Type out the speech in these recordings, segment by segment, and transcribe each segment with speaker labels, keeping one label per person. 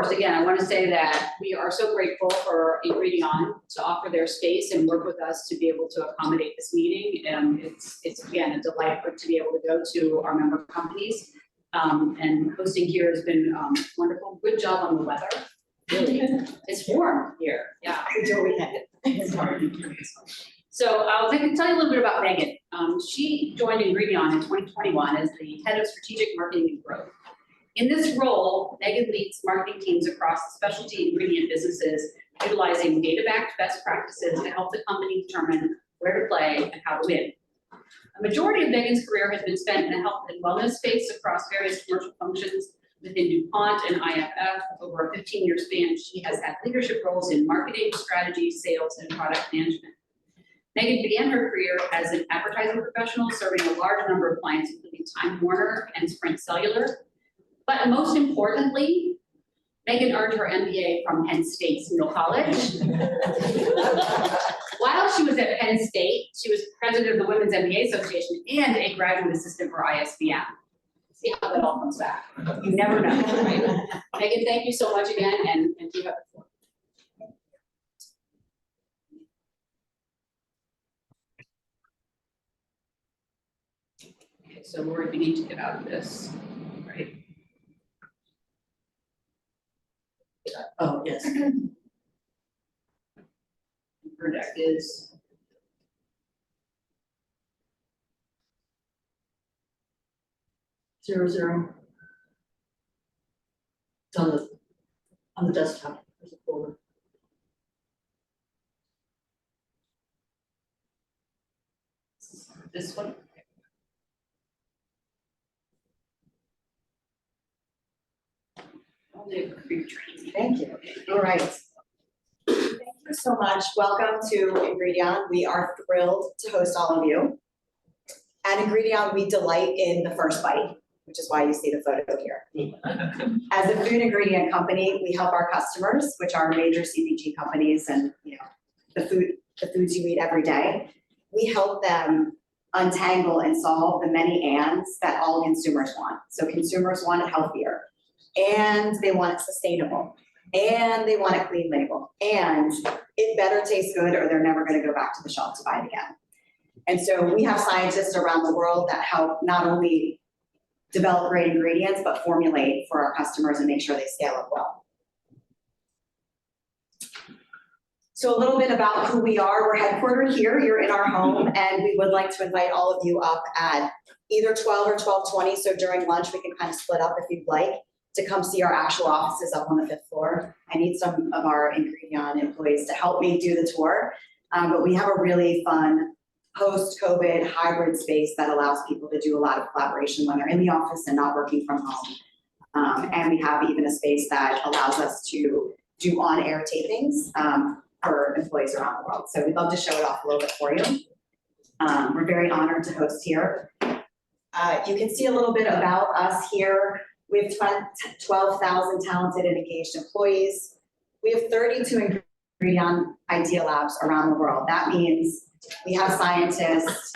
Speaker 1: course, again, I want to say that we are so grateful for Ingredion to offer their space and work with us to be able to accommodate this meeting. It's again, a delight to be able to go to our member companies. And hosting here has been wonderful. Good job on the weather. Really, it's warm here. Yeah, we do what we can. It's hard. So I can tell you a little bit about Megan. She joined Ingredion in 2021 as the head of strategic marketing and growth. In this role, Megan leads marketing teams across specialty ingredient businesses, utilizing data-backed best practices to help the company determine where to play and how to win. A majority of Megan's career has been spent in the health and wellness space across various commercial functions within DuPont and IFF. Over a 15-year span, she has had leadership roles in marketing, strategy, sales, and product management. Megan began her career as an advertising professional, serving a large number of clients, including Time Warner and Sprint Cellular. But most importantly, Megan earned her MBA from Penn State Senior College. While she was at Penn State, she was president of the Women's MBA Association and a graduate assistant for ISBM. See how that all comes back. You never know, right? Megan, thank you so much again, and you have the floor. Okay, so we're beginning to get out of this, right?
Speaker 2: Oh, yes.
Speaker 1: Her deck is
Speaker 2: 00. It's on the desktop. There's a folder.
Speaker 1: this one. Only a career training.
Speaker 3: Thank you. All right. Thank you so much. Welcome to Ingredion. We are thrilled to host all of you. At Ingredion, we delight in the first bite, which is why you see the photo here. As a food ingredient company, we help our customers, which are major CPG companies and the foods you eat every day. We help them untangle and solve the many ands that all consumers want. So consumers want it healthier, and they want it sustainable, and they want a clean label, and it better taste good or they're never going to go back to the shelf to buy it again. And so we have scientists around the world that help not only develop great ingredients, but formulate for our customers and make sure they scale up well. So a little bit about who we are. We're headquartered here. You're in our home, and we would like to invite all of you up at either 12 or 12:20. So during lunch, we can kind of split up if you'd like to come see our actual offices up on the 5th floor. I need some of our Ingredion employees to help me do the tour. But we have a really fun post-COVID hybrid space that allows people to do a lot of collaboration when they're in the office and not working from home. And we have even a space that allows us to do on-air tapings for employees around the world. So we'd love to show it off a little bit for you. We're very honored to host here. You can see a little bit about us here. We have 12,000 talented and engaged employees. We have 32 Ingredion Idea Labs around the world. That means we have scientists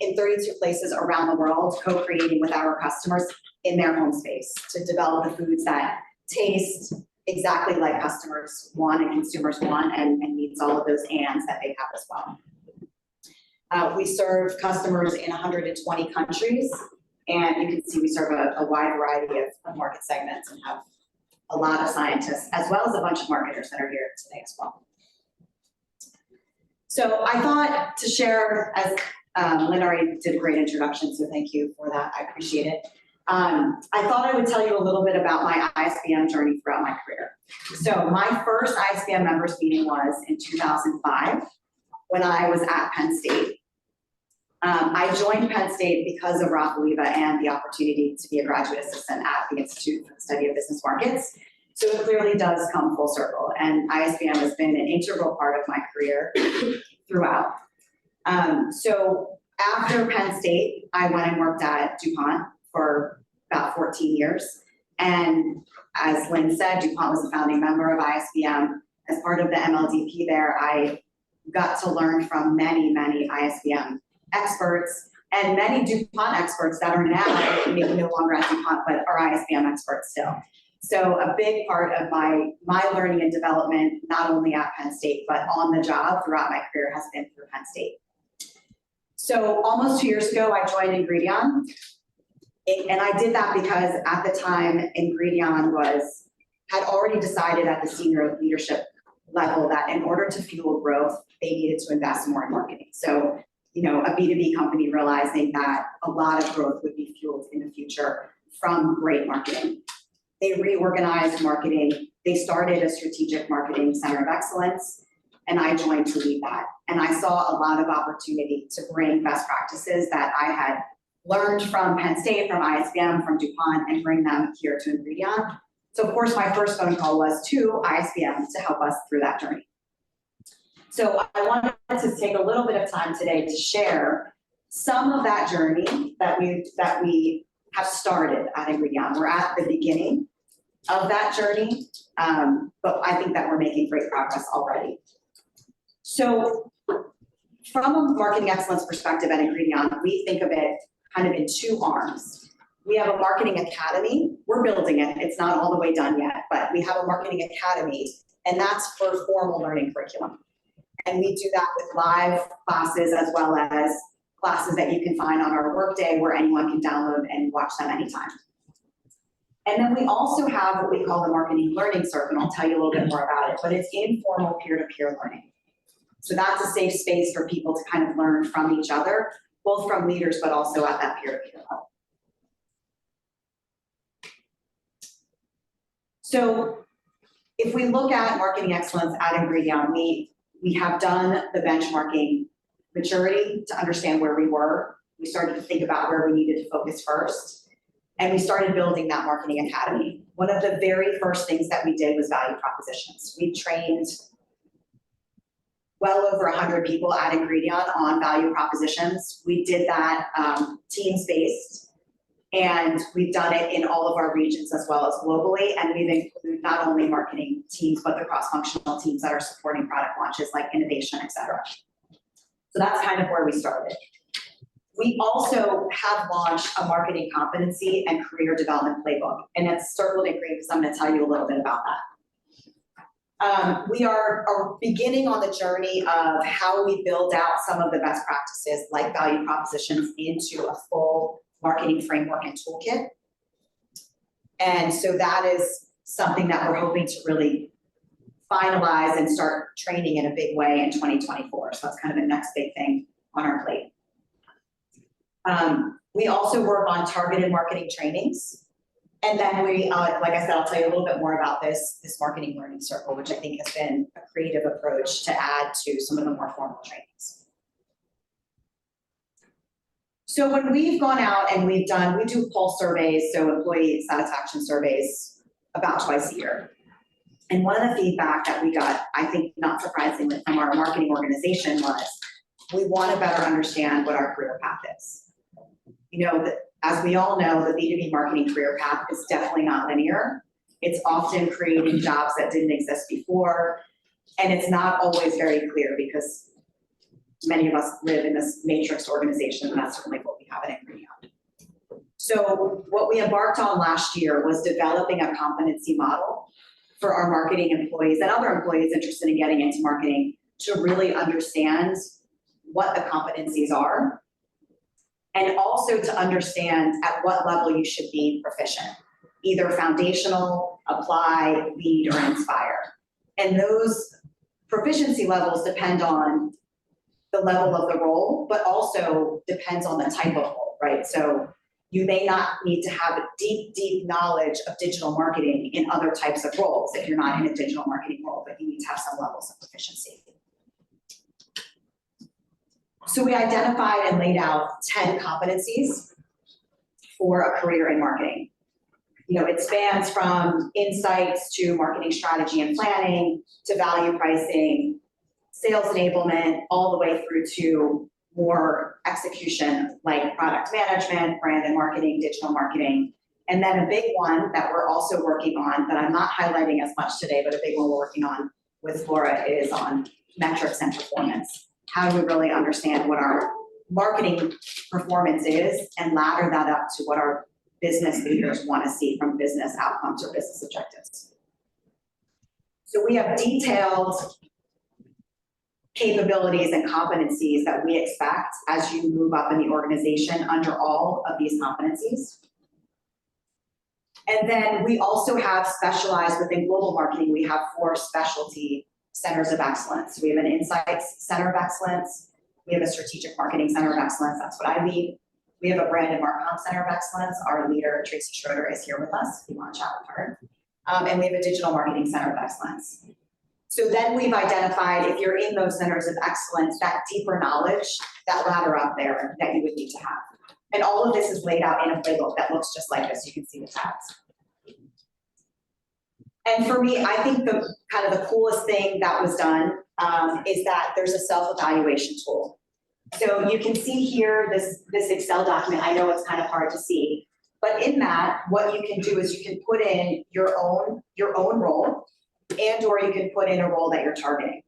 Speaker 3: in 32 places around the world co-creating with our customers in their home space to develop the foods that taste exactly like customers want and consumers want, and meets all of those ands that they have as well. We serve customers in 120 countries, and you can see we serve a wide variety of market segments and have a lot of scientists as well as a bunch of marketers that are here today as well. So I thought to share, as Lynn already did a great introduction, so thank you for that, I appreciate it. I thought I would tell you a little bit about my ISBM journey throughout my career. So my first ISBM members meeting was in 2005 when I was at Penn State. I joined Penn State because of Rafa Leva and the opportunity to be a graduate assistant at the Institute for the Study of Business Markets. So it clearly does come full circle, and ISBM has been an integral part of my career throughout. So after Penn State, I went and worked at DuPont for about 14 years. And as Lynn said, DuPont was a founding member of ISBM. As part of the MLDP there, I got to learn from many, many ISBM experts and many DuPont experts that are now maybe no longer at DuPont, but are ISBM experts still. So a big part of my learning and development, not only at Penn State, but on the job throughout my career has been through Penn State. So almost 2 years ago, I joined Ingredion. And I did that because at the time, Ingredion had already decided at the senior leadership level that in order to fuel growth, they needed to invest more in marketing. So, a B2B company realizing that a lot of growth would be fueled in the future from great marketing. They reorganized marketing. They started a strategic marketing center of excellence, and I joined to lead that. And I saw a lot of opportunity to bring best practices that I had learned from Penn State, from ISBM, from DuPont, and bring them here to Ingredion. So of course, my first phone call was to ISBM to help us through that journey. So I wanted to take a little bit of time today to share some of that journey that we have started at Ingredion. We're at the beginning of that journey, but I think that we're making great progress already. So from a marketing excellence perspective at Ingredion, we think of it kind of in two arms. We have a marketing academy. We're building it. It's not all the way done yet, but we have a marketing academy, and that's for formal learning curriculum. And we do that with live classes as well as classes that you can find on our Workday where anyone can download and watch them anytime. And then we also have what we call the Marketing Learning Circle, and I'll tell you a little bit more about it, but it's informal peer-to-peer learning. So that's a safe space for people to kind of learn from each other, both from leaders, but also at that peer-to-peer level. So if we look at marketing excellence at Ingredion, we have done the benchmarking maturity to understand where we were. We started to think about where we needed to focus first, and we started building that marketing academy. One of the very first things that we did was value propositions. We trained well over 100 people at Ingredion on value propositions. We did that teams-based, and we've done it in all of our regions as well as globally, and we've included not only marketing teams, but the cross-functional teams that are supporting product launches like innovation, et cetera. So that's kind of where we started. We also have launched a marketing competency and career development playbook, and it's circled in green because I'm going to tell you a little bit about that. We are beginning on the journey of how we build out some of the best practices like value propositions into a full marketing framework and toolkit. And so that is something that we're hoping to really finalize and start training in a big way in 2024. So that's kind of the next big thing on our plate. We also work on targeted marketing trainings. And then we, like I said, I'll tell you a little bit more about this marketing learning circle, which I think has been a creative approach to add to some of the more formal trainings. So when we've gone out and we do pulse surveys, so employee satisfaction surveys about twice a year. And one of the feedback that we got, I think not surprisingly from our marketing organization, was we want to better understand what our career path is. As we all know, the B2B marketing career path is definitely not linear. It's often creating jobs that didn't exist before, and it's not always very clear because many of us live in this matrix organization, and that's certainly what we have at Ingredion. So what we embarked on last year was developing a competency model for our marketing employees and other employees interested in getting into marketing to really understand what the competencies are, and also to understand at what level you should be proficient, either foundational, apply, lead, or inspire. And those proficiency levels depend on the level of the role, but also depends on the type of role, right? So you may not need to have a deep knowledge of digital marketing in other types of roles if you're not in a digital marketing role, but you need to have some levels of proficiency. So we identified and laid out 10 competencies for a career in marketing. It spans from insights to marketing strategy and planning, to value pricing, sales enablement, all the way through to more execution like product management, brand and marketing, digital marketing. And then a big one that we're also working on that I'm not highlighting as much today, but a big one we're working on with Laura is on metrics and performance. How do we really understand what our marketing performance is and ladder that up to what our business leaders want to see from business outcomes or business objectives. So we have detailed capabilities and competencies that we expect as you move up in the organization under all of these competencies. And then we also have specialized within global marketing, we have 4 specialty centers of excellence. We have an insights center of excellence. We have a strategic marketing center of excellence. That's what I lead. We have a brand and marketing center of excellence. Our leader, Tracy Schroeder, is here with us if you want to chat with her. And we have a digital marketing center of excellence. So then we've identified, if you're in those centers of excellence, that deeper knowledge, that ladder up there that you would need to have. And all of this is laid out in a playbook that looks just like this. You can see the tabs. And for me, I think the kind of the coolest thing that was done is that there's a self-evaluation tool. So you can see here this Excel document. I know it's kind of hard to see, but in that, what you can do is you can put in your own role, and or you can put in a role that you're targeting.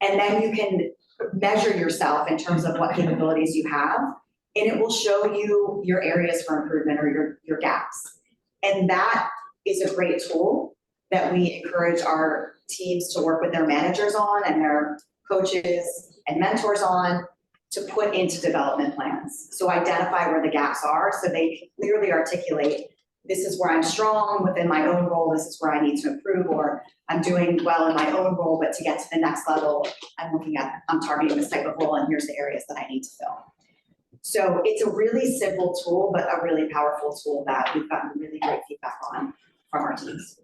Speaker 3: And then you can measure yourself in terms of what capabilities you have, and it will show you your areas for improvement or your gaps. And that is a great tool that we encourage our teams to work with their managers on and their coaches and mentors on to put into development plans. So identify where the gaps are so they can clearly articulate, this is where I'm strong within my own role, this is where I need to improve, or I'm doing well in my own role, but to get to the next level, I'm targeting this type of role and here's the areas that I need to fill. So it's a really simple tool, but a really powerful tool that we've gotten really great feedback on from our teams.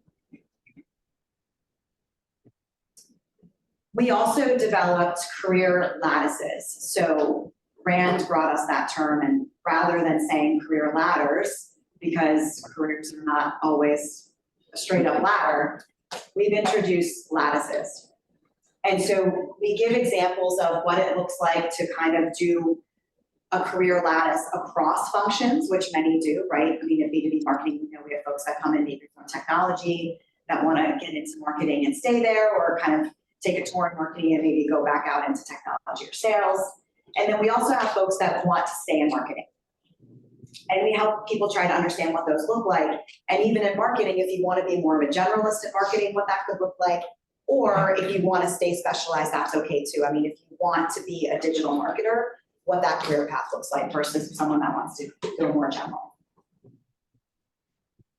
Speaker 3: We also developed career lattices. So Rand brought us that term, and rather than saying career ladders, because careers are not always a straight up ladder, we've introduced lattices. And so we give examples of what it looks like to kind of do a career lattice across functions, which many do, right? I mean, in B2B marketing, you know, we have folks that come in maybe from technology that want to get into marketing and stay there, or kind of take a tour in marketing and maybe go back out into technology or sales. And then we also have folks that want to stay in marketing. And we help people try to understand what those look like. And even in marketing, if you want to be more of a generalist in marketing, what that could look like, or if you want to stay specialized, that's okay too. I mean, if you want to be a digital marketer, what that career path looks like versus someone that wants to go more general.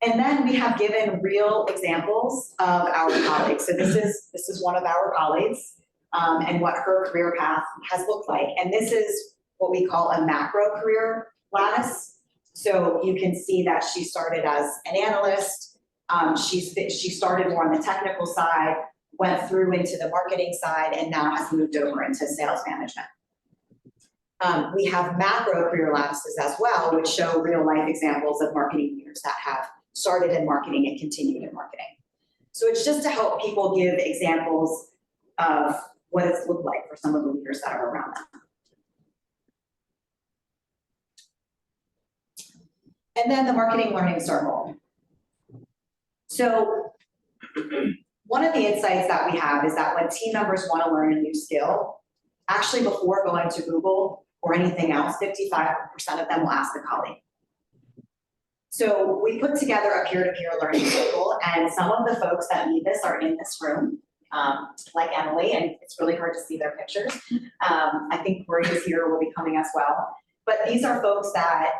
Speaker 3: And then we have given real examples of our colleagues. So this is one of our colleagues and what her career path has looked like. And this is what we call a macro career lattice. So you can see that she started as an analyst. She started more on the technical side, went through into the marketing side, and now has moved over into sales management. We have macro career lattices as well, which show real life examples of marketing leaders that have started in marketing and continued in marketing. So it's just to help people give examples of what it's looked like for some of the leaders that are around them. And then the marketing learning circle. So one of the insights that we have is that when team members want to learn a new skill, actually before going to Google or anything else, 55% of them will ask a colleague. So we put together a peer-to-peer learning circle, and some of the folks that lead this are in this room, like Emily, and it's really hard to see their pictures. I think Marie is here, will be coming as well. But these are folks that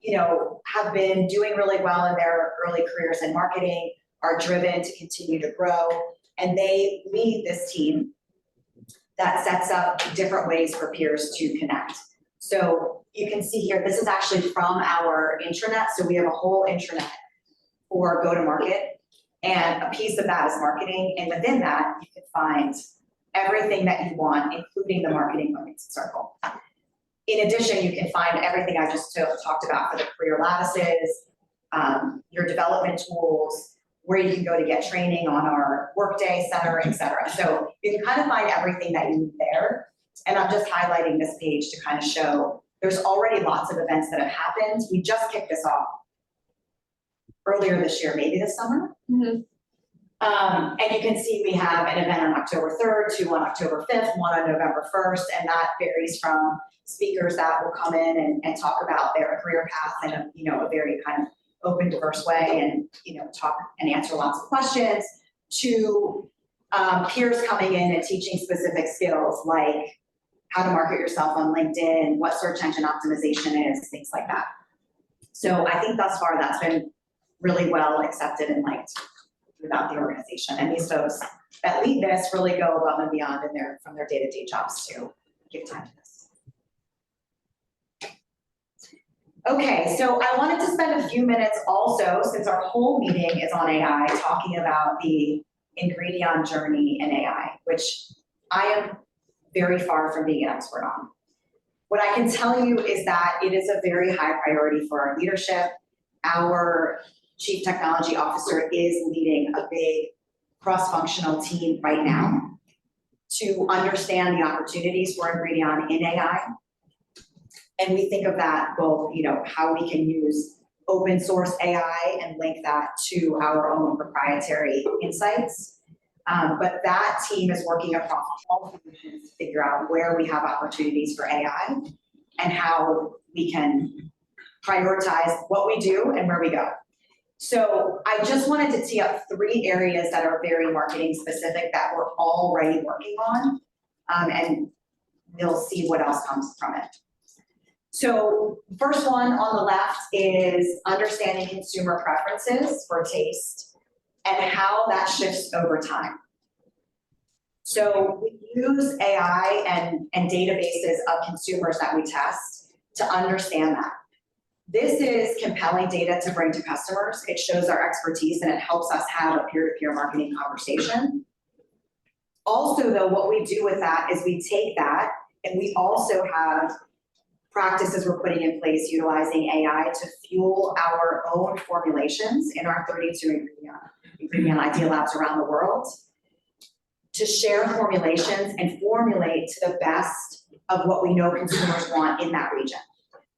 Speaker 3: you know, have been doing really well in their early careers in marketing, are driven to continue to grow, and they lead this team that sets up different ways for peers to connect. So you can see here, this is actually from our intranet. So we have a whole intranet for go-to-market, and a piece of that is marketing. And within that, you can find everything that you want, including the marketing learning circle. In addition, you can find everything I just talked about for the career lattices, your development tools, where you can go to get training on our Workday Center, et cetera. So you can kind of find everything that you need there. And I'm just highlighting this page to kind of show there's already lots of events that have happened. We just kicked this off earlier this year, maybe this summer. Mm-hmm. And you can see we have an event on October 3rd, 2 on October 5th, 1 on November 1st, and that varies from speakers that will come in and talk about their career path in a, a very kind of open, diverse way and, talk and answer lots of questions, to peers coming in and teaching specific skills like how to market yourself on LinkedIn, what search engine optimization is, things like that. So I think thus far that's been really well accepted and liked throughout the organization. And these folks that lead this really go above and beyond from their day-to-day jobs to give time to this. Okay, so I wanted to spend a few minutes also, since our whole meeting is on AI, talking about the Ingredion journey in AI, which I am very far from being an expert on. What I can tell you is that it is a very high priority for our leadership. Our Chief Technology Officer is leading a big cross-functional team right now to understand the opportunities for Ingredion in AI. And we think of that both, how we can use open source AI and link that to our own proprietary insights. But that team is working across all solutions to figure out where we have opportunities for AI and how we can prioritize what we do and where we go. So I just wanted to tee up 3 areas that are very marketing specific that we're already working on, and you'll see what else comes from it. So first one on the left is understanding consumer preferences for taste and how that shifts over time. So we use AI and databases of consumers that we test to understand that. This is compelling data to bring to customers. It shows our expertise and it helps us have a peer-to-peer marketing conversation. Also though, what we do with that is we take that and we also have practices we're putting in place utilizing AI to fuel our own formulations in our 32 Ingredion Idea Labs around the world, to share formulations and formulate to the best of what we know consumers want in that region.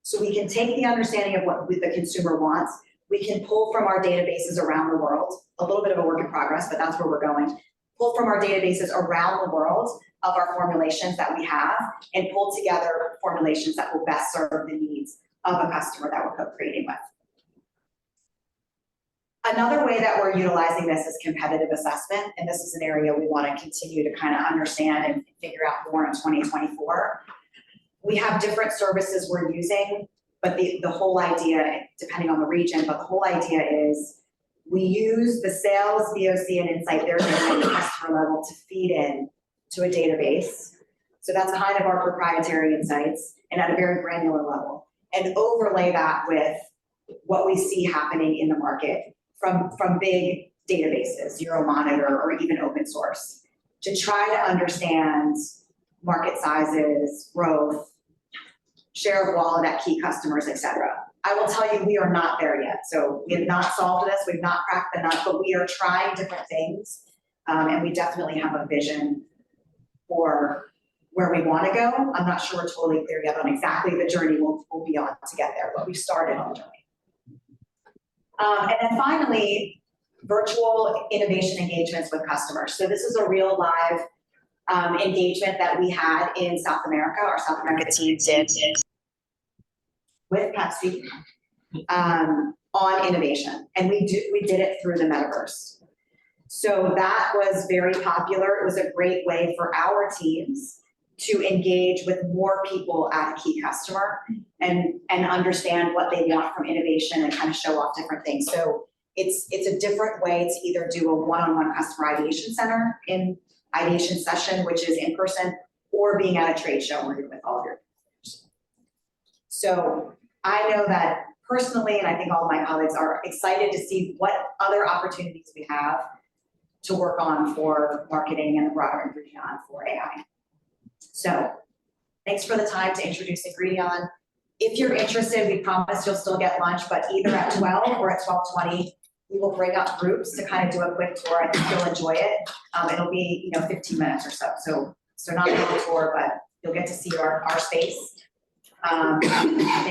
Speaker 3: So we can take the understanding of what the consumer wants, we can pull from our databases around the world, a little bit of a work in progress, but that's where we're going, pull from our databases around the world of our formulations that we have and pull together formulations that will best serve the needs of a customer that we're co-creating with. Another way that we're utilizing this is competitive assessment, and this is an area we want to continue to kind of understand and figure out more in 2024. We have different services we're using, but the whole idea, depending on the region, but the whole idea is we use the sales, VOC, and insight they're getting at the customer level to feed in to a database. So that's kind of our proprietary insights and at a very granular level, and overlay that with what we see happening in the market from big databases, Euromonitor or even open source, to try to understand market sizes, growth, share of wallet at key customers, et cetera. I will tell you, we are not there yet. So we have not solved this, we've not cracked the nut, but we are trying different things. And we definitely have a vision for where we want to go. I'm not sure we're totally clear yet on exactly the journey we'll be on to get there, but we started on the journey. And then finally, virtual innovation engagements with customers. So this is a real live engagement that we had in South America. Our South America team did with Pepsi on innovation, and we did it through the metaverse. So that was very popular. It was a great way for our teams to engage with more people at a key customer and understand what they want from innovation and kind of show off different things. So it's a different way to either do a one-on-one customer ideation center in ideation session, which is in person, or being at a trade show where you're with all of your customers. So I know that personally, and I think all of my colleagues are excited to see what other opportunities we have to work on for marketing and the broader Ingredion for AI. So thanks for the time to introduce Ingredion. If you're interested, we promise you'll still get lunch, but either at 12 or at 12:20, we will bring up groups to kind of do a quick tour. I think you'll enjoy it. It'll be 15 minutes or so. So not a long tour, but you'll get to see our space. Thank